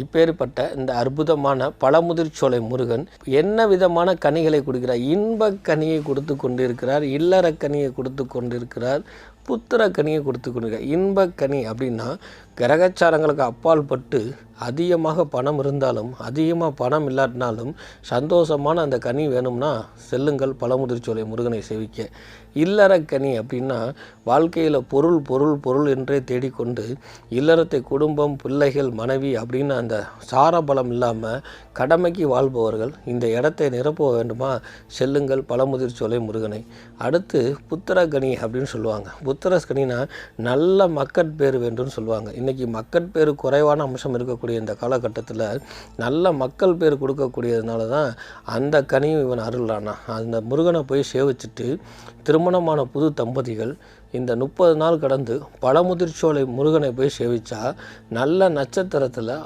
இப்பேற்பட்ட இந்த அற்புதமான பழமுதிர்ச்சோலை முருகன் என்ன விதமான கனிகளை கொடுக்கிறார்? இன்பக் கனியை கொடுத்து கொண்டிருக்கிறார், இல்லற கனியை கொடுத்து கொண்டிருக்கிறார், புத்திர கனியை கொடுத்து கொண்டிருக்கிறார். இன்பக் கனி அப்படின்னா கிரகச்சாரங்களுக்கு அப்பால் பட்டு அதிகமாக பணம் இருந்தாலும் அதிகமாக பணம் இல்லாட்டினாலும் சந்தோஷமான அந்த கனி வேணும்னா செல்லுங்கள் பழமுதிர்ச்சோலை முருகனை சேவிக்க. இல்லற கனி அப்படின்னா வாழ்க்கையில் பொருள் பொருள் பொருள் என்றே தேடிக்கொண்டு இல்லறத்தை குடும்பம் பிள்ளைகள் மனைவி அப்படின்னு அந்த சாரபலம் இல்லாமல் கடமைக்கு வாழ்பவர்கள் இந்த இடத்தை நிரப்ப வேண்டுமா? செல்லுங்கள் பழமுதிர்ச்சோலை முருகனை. அடுத்து புத்திரகனி அப்படின்னு சொல்லுவாங்க. புத்திரகனினா நல்ல மக்கட்பேறு வேண்டும்னு சொல்லுவாங்க. இன்றைக்கி மக்கட்பேறு குறைவான அம்சம் இருக்கக்கூடிய இந்த காலகட்டத்தில் நல்ல மக்கள் பேர் கொடுக்கக்கூடியதுனால தான் அந்த கனியும் இவன் அருளானா. அந்த முருகனை போய் சேவிச்சுட்டு திருமணமான புது தம்பதிகள் இந்த 30 நாள் கடந்து பழமுதிர்ச்சோலை முருகனை போய் சேவிச்சா நல்ல நட்சத்திரத்தில்